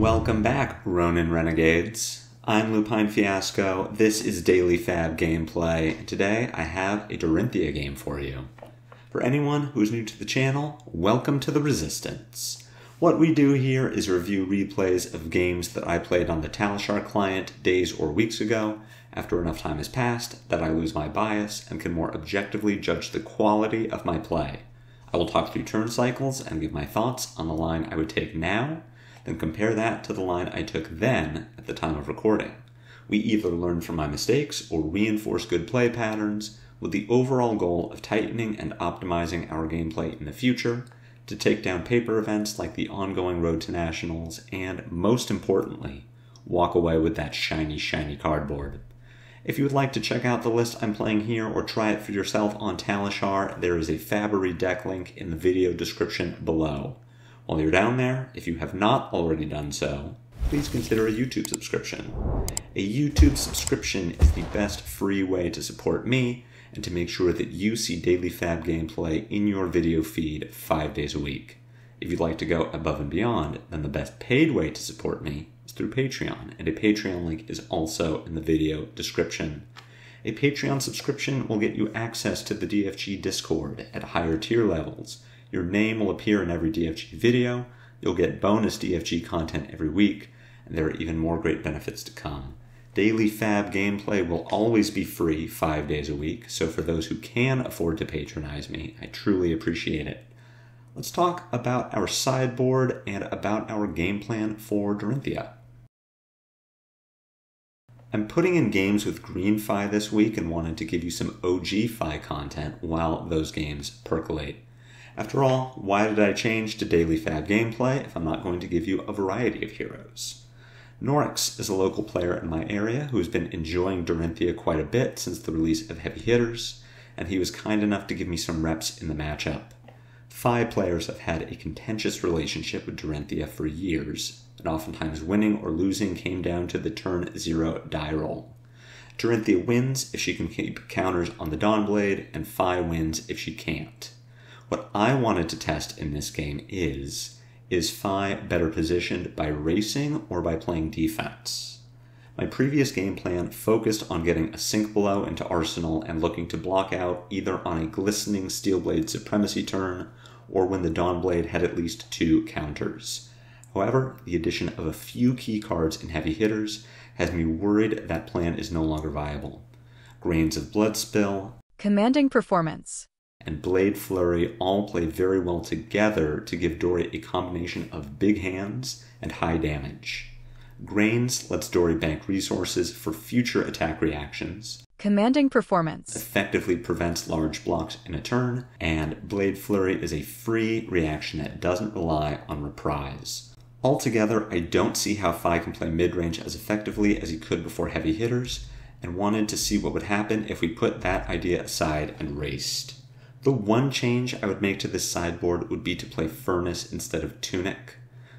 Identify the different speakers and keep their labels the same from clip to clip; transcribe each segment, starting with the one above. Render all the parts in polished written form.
Speaker 1: Welcome back, Ronin Renegades. I'm Lupine Fiasco, this is Daily FaB Gameplay, and today I have a Dorinthea game for you. For anyone who's new to the channel, welcome to the Resistance. What we do here is review replays of games that I played on the Talishar client days or weeks ago, after enough time has passed that I lose my bias and can more objectively judge the quality of my play. I will talk through turn cycles and give my thoughts on the line I would take now, then compare that to the line I took then at the time of recording. We either learn from my mistakes or reinforce good play patterns with the overall goal of tightening and optimizing our gameplay in the future to take down paper events like the ongoing Road to Nationals and, most importantly, walk away with that shiny, shiny cardboard. If you would like to check out the list I'm playing here or try it for yourself on Talishar, there is a FaB deck link in the video description below. While you're down there, if you have not already done so, please consider a YouTube subscription. A YouTube subscription is the best free way to support me and to make sure that you see daily FaB gameplay in your video feed 5 days a week. If you'd like to go above and beyond, then the best paid way to support me is through Patreon, and a Patreon link is also in the video description. A Patreon subscription will get you access to the DFG Discord at higher tier levels. Your name will appear in every DFG video, you'll get bonus DFG content every week, and there are even more great benefits to come. Daily FaB gameplay will always be free 5 days a week, so for those who can afford to patronize me, I truly appreciate it. Let's talk about our sideboard and about our game plan for Dorinthea. I'm putting in games with green FaB this week and wanted to give you some OG FaB content while those games percolate. After all, why did I change to daily FaB gameplay if I'm not going to give you a variety of heroes? Norix is a local player in my area who has been enjoying Dorinthea quite a bit since the release of Heavy Hitters, and he was kind enough to give me some reps in the matchup. FaB players have had a contentious relationship with Dorinthea for years, and oftentimes winning or losing came down to the turn 0 die roll. Dorinthea wins if she can keep counters on the Dawnblade, and FaB wins if she can't. What I wanted to test in this game is FaB better positioned by racing or by playing defense? My previous game plan focused on getting a Sink Below into Arsenal and looking to block out either on a glistening Steelblade Supremacy turn or when the Dawnblade had at least 2 counters. However, the addition of a few key cards in Heavy Hitters has me worried that plan is no longer viable. Grains of Bloodspill,
Speaker 2: Commanding Performance,
Speaker 1: and Blade Flurry all play very well together to give Dory a combination of big hands and high damage. Grains lets Dory bank resources for future attack reactions.
Speaker 2: Commanding Performance
Speaker 1: Effectively prevents large blocks in a turn, and Blade Flurry is a free reaction that doesn't rely on reprise. Altogether, I don't see how FaB can play mid-range as effectively as he could before Heavy Hitters, and wanted to see what would happen if we put that idea aside and raced. The one change I would make to this sideboard would be to play Furnace instead of Tunic.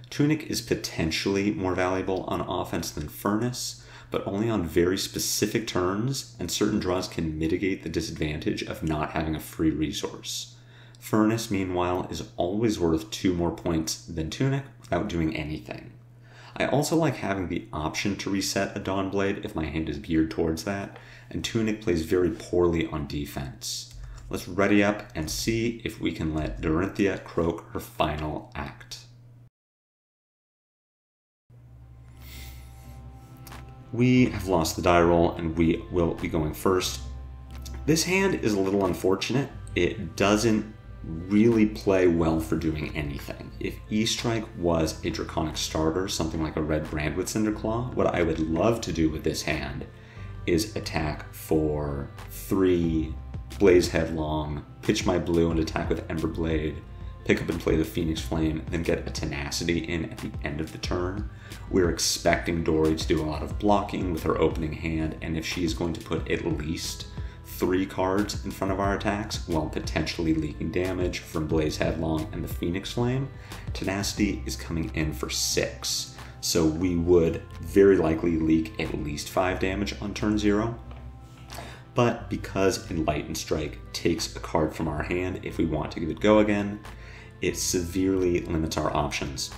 Speaker 1: Tunic is potentially more valuable on offense than Furnace, but only on very specific turns, and certain draws can mitigate the disadvantage of not having a free resource. Furnace, meanwhile, is always worth 2 more points than Tunic without doing anything. I also like having the option to reset a Dawnblade if my hand is geared towards that, and Tunic plays very poorly on defense. Let's ready up and see if we can let Dorinthea croak her final act. We have lost the die roll and we will be going first. This hand is a little unfortunate. It doesn't really play well for doing anything. If E-Strike was a Draconic starter, something like a red brand with Cinderclaw, what I would love to do with this hand is attack for 3, Blaze Headlong, pitch my blue and attack with Emberblade, pick up and play the Phoenix Flame, then get a Tenacity in at the end of the turn. We're expecting Dory to do a lot of blocking with her opening hand, and if she's going to put at least 3 cards in front of our attacks while potentially leaking damage from Blaze Headlong and the Phoenix Flame, Tenacity is coming in for 6. So we would very likely leak at least 5 damage on turn 0. But because Enlightened Strike takes a card from our hand if we want to give it go again, it severely limits our options.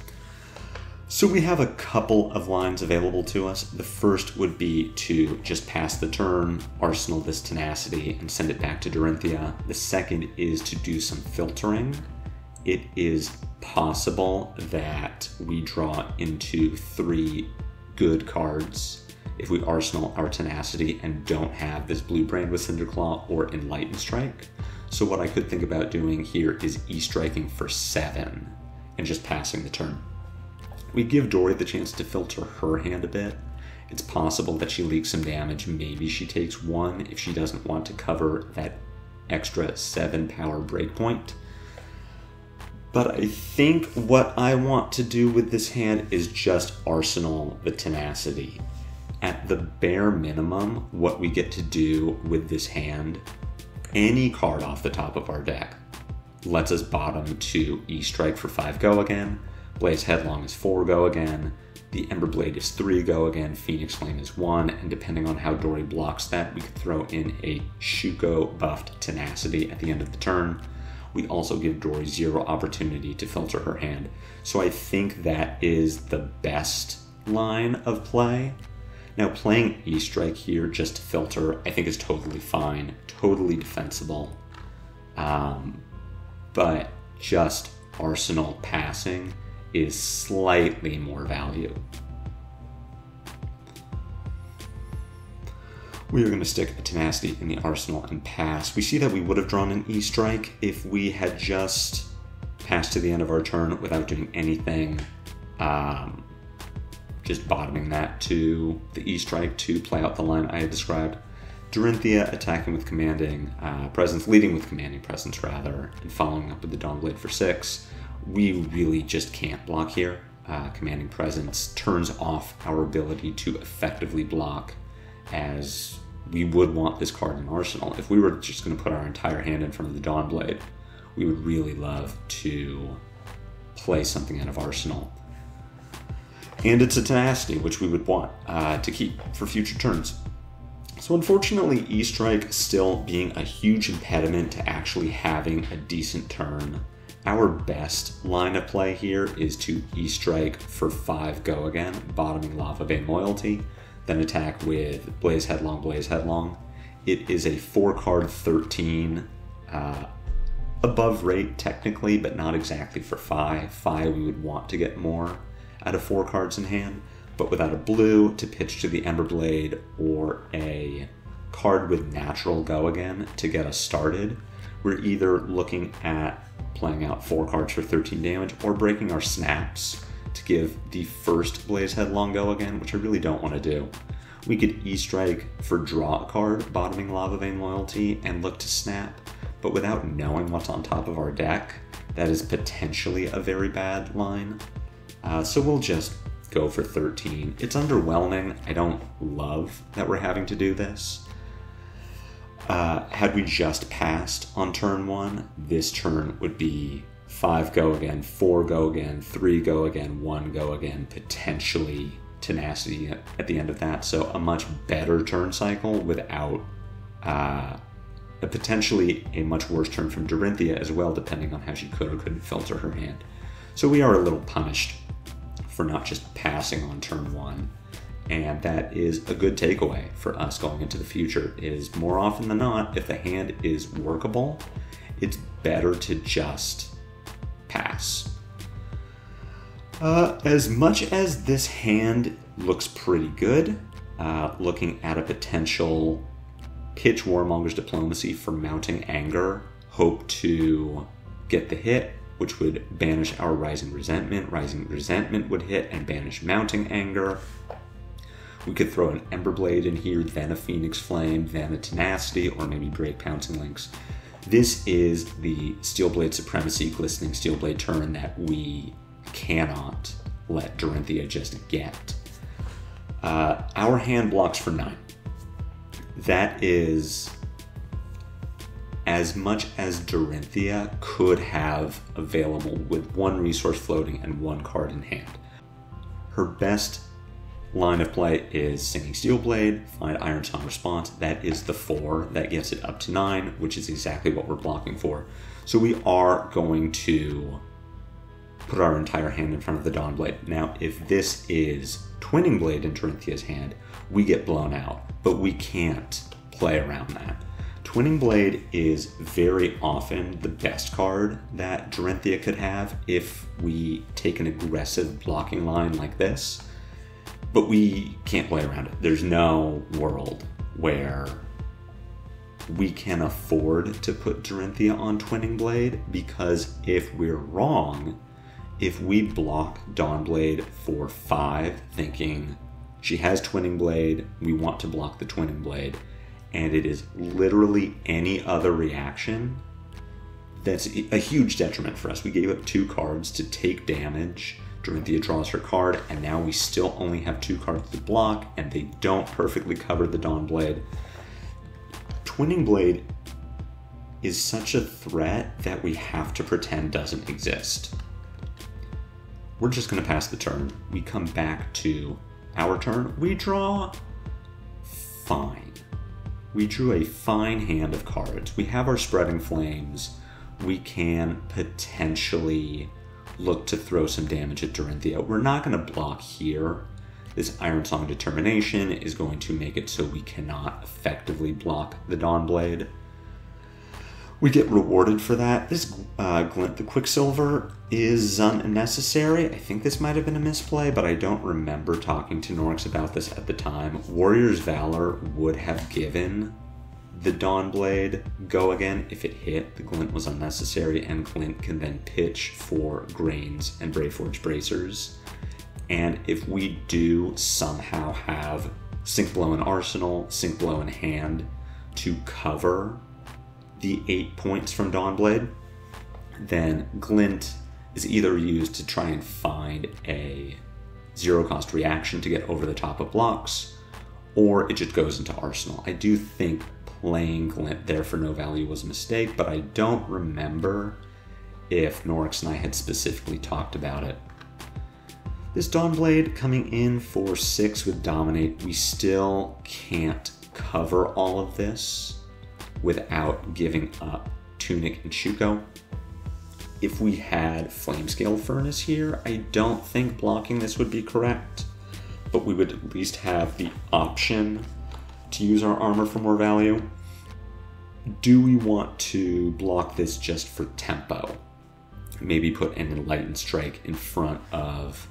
Speaker 1: So we have a couple of lines available to us. The first would be to just pass the turn, arsenal this tenacity, and send it back to Dorinthea. The second is to do some filtering. It is possible that we draw into 3 good cards if we arsenal our tenacity and don't have this blue brand with Cinderclaw or Enlighten Strike. So what I could think about doing here is E-striking for 7 and just passing the turn. We give Dory the chance to filter her hand a bit. It's possible that she leaks some damage. Maybe she takes 1 if she doesn't want to cover that extra 7 power breakpoint. But I think what I want to do with this hand is just arsenal the tenacity. At the bare minimum, what we get to do with this hand, any card off the top of our deck, lets us bottom to E-strike for 5 go again, Blaze Headlong is 4 go again, the Ember Blade is 3 go again, Phoenix Flame is 1, and depending on how Dory blocks that, we could throw in a Shuko buffed tenacity at the end of the turn. We also give Dory 0 opportunity to filter her hand. So I think that is the best line of play. Now playing E-strike here just to filter, I think is totally fine, totally defensible. But just arsenal passing is slightly more value. We are going to stick a tenacity in the arsenal and pass. We see that we would have drawn an E-strike if we had just passed to the end of our turn without doing anything, just bottoming that to the E-strike to play out the line I had described. Dorinthea attacking with commanding presence, leading with commanding presence rather, and following up with the Dawnblade for 6. We really just can't block here. Commanding presence turns off our ability to effectively block, as we would want this card in arsenal. If we were just going to put our entire hand in front of the Dawnblade, we would really love to play something out of arsenal. And it's a tenacity, which we would want to keep for future turns. So unfortunately, E-strike still being a huge impediment to actually having a decent turn. Our best line of play here is to E-strike for 5 go again, bottoming Lava Vein Loyalty, then attack with Blaze Headlong, Blaze Headlong. It is a 4-card 13, above rate technically, but not exactly for 5. 5 we would want to get more out of 4 cards in hand, but without a blue to pitch to the Ember Blade or a card with natural go again to get us started, we're either looking at playing out 4 cards for 13 damage or breaking our snaps to give the first Blaze Headlong go again, which I really don't want to do. We could E-strike for draw a card, bottoming Lava Vein Loyalty, and look to snap, but without knowing what's on top of our deck, that is potentially a very bad line. So we'll just go for 13. It's underwhelming. I don't love that we're having to do this. Had we just passed on turn 1, this turn would be 5 go again, 4 go again, 3 go again, 1 go again, potentially tenacity at the end of that. So a much better turn cycle without potentially a much worse turn from Dorinthea as well, depending on how she could or couldn't filter her hand. So we are a little punished for not just passing on turn 1. And that is a good takeaway for us going into the future, is more often than not, if the hand is workable, it's better to just pass. As much as this hand looks pretty good, looking at a potential pitch Warmonger's Diplomacy for mounting anger, hope to get the hit, which would banish our Rising Resentment. Rising Resentment would hit and banish mounting anger. We could throw an Ember Blade in here, then a Phoenix Flame, then a Tenacity, or maybe break Pouncing Links. This is the Steelblade Supremacy, Glistening Steelblade turn that we cannot let Dorinthea just get. Our hand blocks for 9. That is as much as Dorinthea could have available with 1 resource floating and 1 card in hand. Her best line of play is Singing Steelblade, find Iron Song Response. That is the 4 that gets it up to 9, which is exactly what we're blocking for. So we are going to put our entire hand in front of the Dawn Blade. Now, if this is Twinning Blade in Dorinthea's hand, we get blown out, but we can't play around that. Twinning Blade is very often the best card that Dorinthea could have if we take an aggressive blocking line like this, but we can't play around it. There's no world where we can afford to put Dorinthea on Twinning Blade, because if we're wrong, if we block Dawn Blade for 5, thinking she has Twinning Blade, we want to block the Twinning Blade, and it is literally any other reaction, that's a huge detriment for us. We gave up 2 cards to take damage. Dorinthea draws her card, and now we still only have 2 cards to block, and they don't perfectly cover the Dawn Blade. Twinning Blade is such a threat that we have to pretend doesn't exist. We're just going to pass the turn. We come back to our turn. We draw fine. We drew a fine hand of cards. We have our Spreading Flames. We can potentially look to throw some damage at Dorinthea. We're not going to block here. This Iron Song Determination is going to make it so we cannot effectively block the Dawn Blade. We get rewarded for that. This Glint the Quicksilver is unnecessary. I think this might have been a misplay, but I don't remember talking to Norix about this at the time. Warrior's Valor would have given the Dawn Blade go again if it hit. The Glint was unnecessary, and Glint can then pitch for Grains and Braveforge Bracers. And if we do somehow have Sink Blow in Arsenal, Sink Blow in hand to cover the 8 points from Dawn Blade, then Glint is either used to try and find a 0-cost reaction to get over the top of blocks, or it just goes into Arsenal. I do think playing Glint there for no value was a mistake, but I don't remember if Norix and I had specifically talked about it. This Dawn Blade coming in for 6 with Dominate, we still can't cover all of this without giving up Tunic and Shuko. If we had Flamescale Furnace here, I don't think blocking this would be correct, but we would at least have the option to use our armor for more value. Do we want to block this just for tempo? Maybe put an Enlightened Strike in front of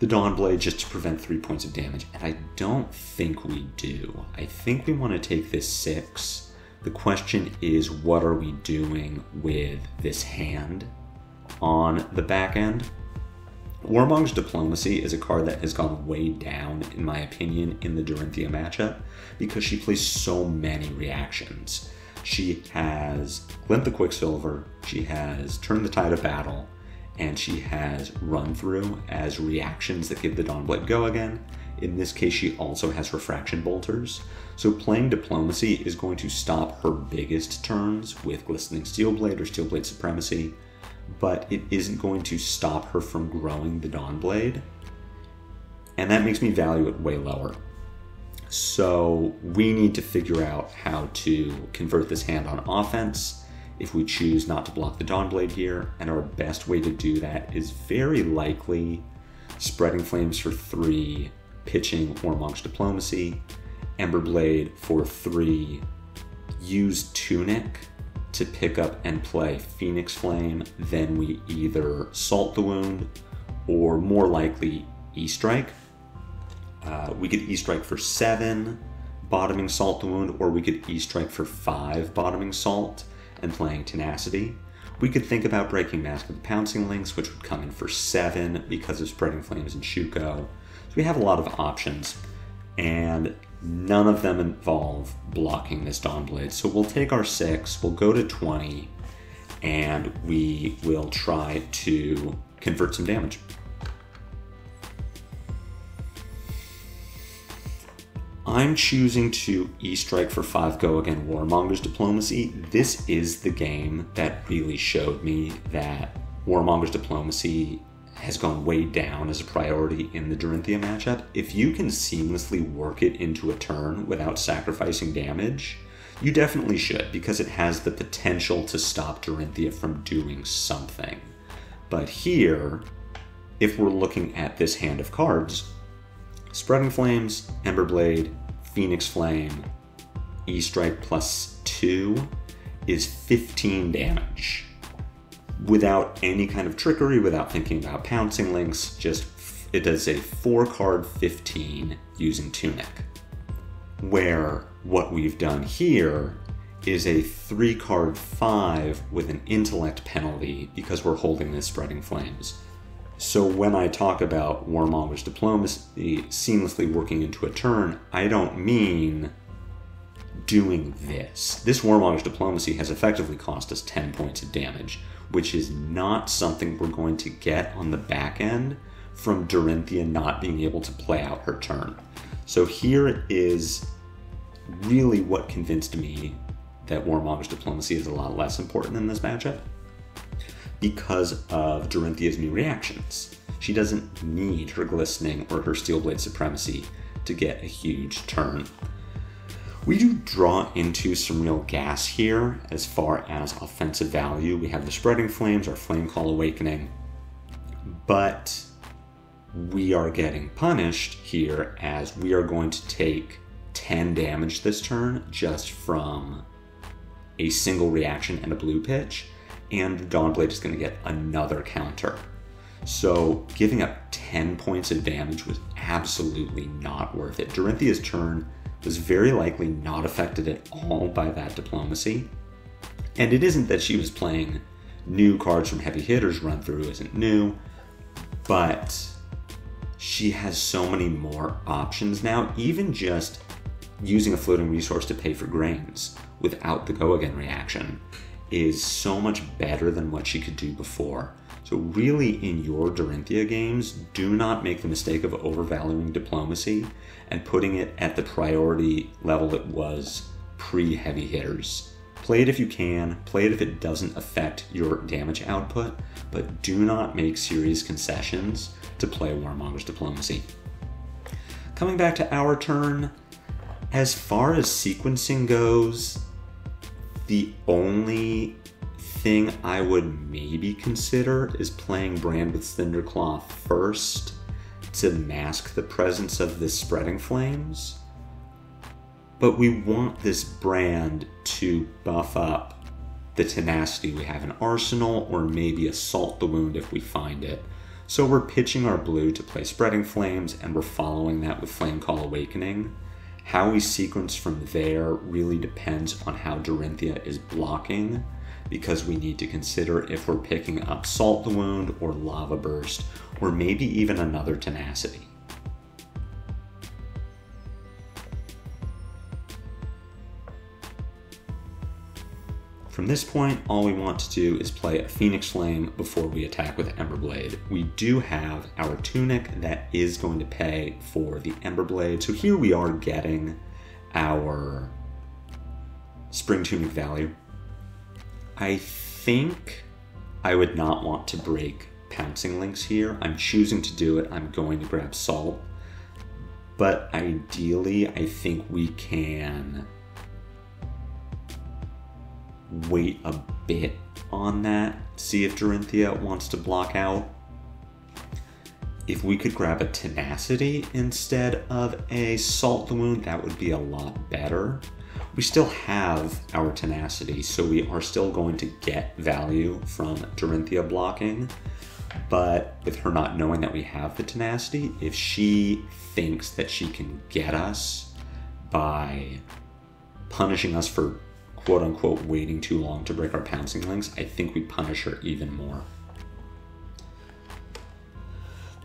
Speaker 1: the Dawn Blade just to prevent 3 points of damage, and I don't think we do. I think we want to take this 6. The question is, what are we doing with this hand on the back end? Warmonger's Diplomacy is a card that has gone way down, in my opinion, in the Dorinthea matchup because she plays so many reactions. She has Glint the Quicksilver, she has Turn the Tide of Battle, and she has Run Through as reactions that give the Dawn Blade go again. In this case, she also has Refraction Bolters. So playing Diplomacy is going to stop her biggest turns with Glistening Steelblade or Steelblade Supremacy, but it isn't going to stop her from growing the Dawn Blade. And that makes me value it way lower. So we need to figure out how to convert this hand on offense if we choose not to block the Dawn Blade here. And our best way to do that is very likely Spreading Flames for 3, pitching Warmonger's Diplomacy, Emberblade for 3, use Tunic to pick up and play Phoenix Flame, then we either Salt the Wound or more likely E-Strike. We could E-Strike for 7, bottoming Salt the Wound, or we could E-Strike for 5, bottoming Salt and playing Tenacity. We could think about breaking Mask of the Pouncing Lynx, which would come in for 7 because of Spreading Flames and Shuko. So we have a lot of options, and none of them involve blocking this Dawn Blade. So we'll take our 6, we'll go to 20, and we will try to convert some damage. I'm choosing to E-Strike for 5 go again Warmonger's Diplomacy. This is the game that really showed me that Warmonger's Diplomacy has gone way down as a priority in the Dorinthea matchup. If you can seamlessly work it into a turn without sacrificing damage, you definitely should, because it has the potential to stop Dorinthea from doing something. But here, if we're looking at this hand of cards, Spreading Flames, Emberblade, Phoenix Flame, E-Strike +2 is 15 damage. Without any kind of trickery, without thinking about pouncing links, just it does a 4-card 15 using Tunic. Where what we've done here is a 3-card 5 with an intellect penalty because we're holding this Spreading Flames. So when I talk about Warmonger's Diplomacy seamlessly working into a turn, I don't mean doing this. This Warmonger's Diplomacy has effectively cost us 10 points of damage, which is not something we're going to get on the back end from Dorinthea not being able to play out her turn. So here is really what convinced me that Warmonger's Diplomacy is a lot less important in this matchup because of Dorinthea's new reactions. She doesn't need her Glistening or her Steelblade Supremacy to get a huge turn. We do draw into some real gas here as far as offensive value. We have the Spreading Flames, our Flame Call Awakening, but we are getting punished here as we are going to take 10 damage this turn just from a single reaction and a blue pitch, and the Dawnblade is going to get another counter. So giving up 10 points of damage was absolutely not worth it. Dorinthea's turn was very likely not affected at all by that Diplomacy. And it isn't that she was playing new cards from Heavy Hitters. Run Through isn't new, but she has so many more options now. Even just using a floating resource to pay for grains without the Go Again reaction is so much better than what she could do before. So really, in your Dorinthea games, do not make the mistake of overvaluing Diplomacy and putting it at the priority level it was pre-Heavy Hitters. Play it if you can, play it if it doesn't affect your damage output, but do not make serious concessions to play Warmonger's Diplomacy. Coming back to our turn, as far as sequencing goes, the only thing I would maybe consider is playing Brand with Cinderclaw first to mask the presence of this Spreading Flames. But we want this Brand to buff up the tenacity we have in Arsenal, or maybe Assault the Wound if we find it. So we're pitching our blue to play Spreading Flames, and we're following that with Flame Call Awakening. How we sequence from there really depends on how Dorinthea is blocking, because we need to consider if we're picking up Salt the Wound or Lava Burst, or maybe even another Tenacity. From this point, all we want to do is play a Phoenix Flame before we attack with Emberblade. We do have our Tunic that is going to pay for the Emberblade, so here we are getting our Spring Tunic value. I think I would not want to break Pouncing Links here. I'm choosing to do it. I'm going to grab Salt, but ideally I think we can wait a bit on that, see if Dorinthea wants to block out. If we could grab a Tenacity instead of a Salt the Wound, that would be a lot better. We still have our Tenacity, so we are still going to get value from Dorinthea blocking, but with her not knowing that we have the Tenacity, if she thinks that she can get us by punishing us for quote-unquote waiting too long to break our Pouncing Links, I think we punish her even more.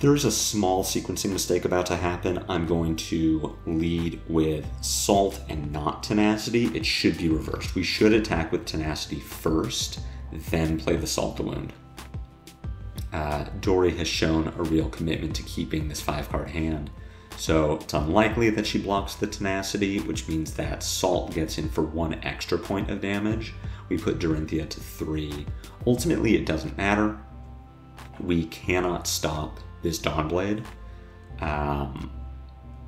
Speaker 1: There's a small sequencing mistake about to happen. I'm going to lead with Salt and not Tenacity. It should be reversed. We should attack with Tenacity first, then play the Salt the Wound. Dory has shown a real commitment to keeping this 5-card hand, so it's unlikely that she blocks the Tenacity, which means that Salt gets in for 1 extra point of damage. We put Dorinthea to 3. Ultimately, it doesn't matter. We cannot stop this Dawnblade. At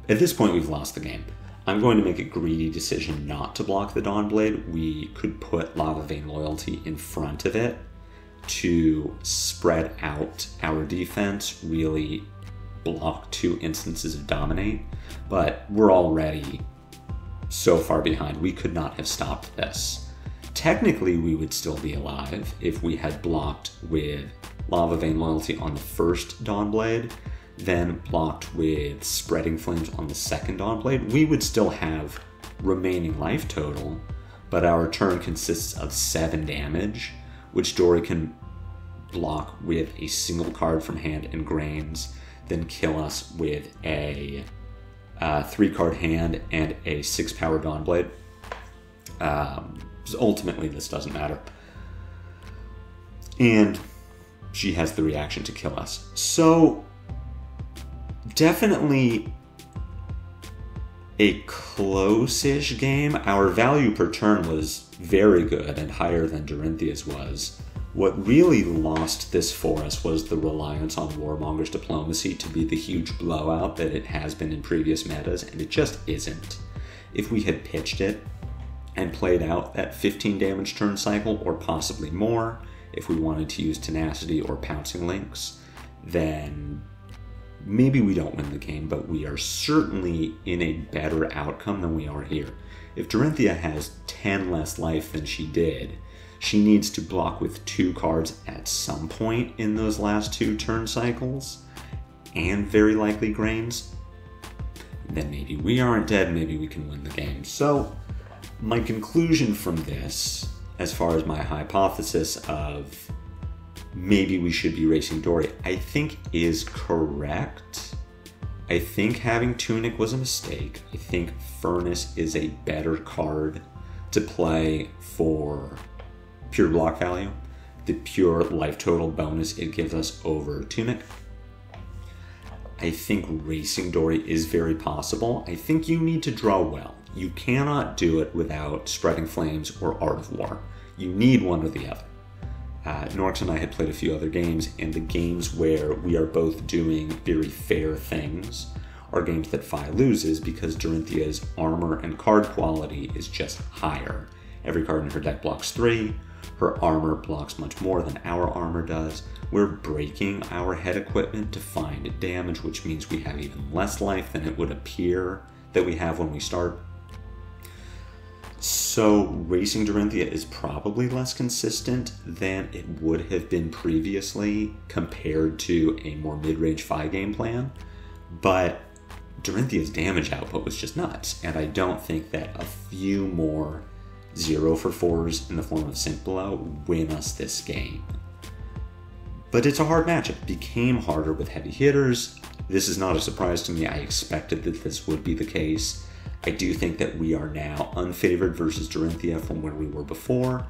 Speaker 1: this point, we've lost the game. I'm going to make a greedy decision not to block the Dawnblade. We could put Lava Vein Loyalty in front of it to spread out our defense, really block 2 instances of dominate, but we're already so far behind. We could not have stopped this. Technically, we would still be alive if we had blocked with Lava Vein Loyalty on the first Dawnblade, then blocked with Spreading Flames on the second Dawnblade. We would still have remaining life total, but our turn consists of 7 damage, which Dory can block with a single card from hand and Grains, then kill us with a 3-card hand and a 6-power Dawnblade. Ultimately, this doesn't matter. And she has the reaction to kill us. So, definitely a close-ish game. Our value per turn was very good and higher than Dorinthea's was. What really lost this for us was the reliance on Warmonger's Diplomacy to be the huge blowout that it has been in previous metas, and it just isn't. If we had pitched it and played out that 15 damage turn cycle, or possibly more, if we wanted to use Tenacity or Pouncing Links, then maybe we don't win the game, but we are certainly in a better outcome than we are here. If Dorinthea has 10 less life than she did, she needs to block with 2 cards at some point in those last 2 turn cycles, and very likely Grains. Then maybe we aren't dead, maybe we can win the game. So, my conclusion from this, as far as my hypothesis of maybe we should be racing Dory, I think is correct. I think having Tunic was a mistake. I think Furnace is a better card to play for pure block value, the pure life total bonus it gives us over Tunic. I think racing Dory is very possible. I think you need to draw well. You cannot do it without Spreading Flames or Art of War. You need one or the other. Norx and I had played a few other games, and the games where we are both doing very fair things are games that FaB loses because Dorinthea's armor and card quality is just higher. Every card in her deck blocks 3. Her armor blocks much more than our armor does. We're breaking our head equipment to find damage, which means we have even less life than it would appear that we have when we start. So racing Dorinthea is probably less consistent than it would have been previously compared to a more mid-range FaB game plan, but Dorinthea's damage output was just nuts, and I don't think that a few more 0-for-4s in the form of Sync Below win us this game. But it's a hard match. It became harder with heavy hitters. This is not a surprise to me. I expected that this would be the case. I do think that we are now unfavored versus Dorinthea from where we were before,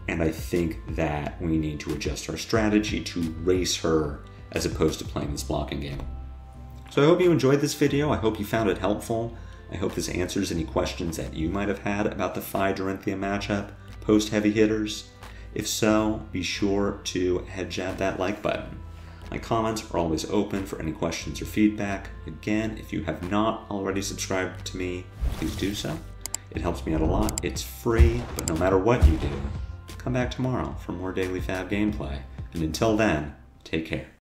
Speaker 1: and I think that we need to adjust our strategy to race her as opposed to playing this blocking game. So I hope you enjoyed this video. I hope you found it helpful. I hope this answers any questions that you might have had about the FaB Dorinthea matchup post heavy hitters. If so, be sure to head jab that like button. My comments are always open for any questions or feedback. Again, if you have not already subscribed to me, please do so. It helps me out a lot. It's free, but no matter what you do, come back tomorrow for more daily FaB gameplay. And until then, take care.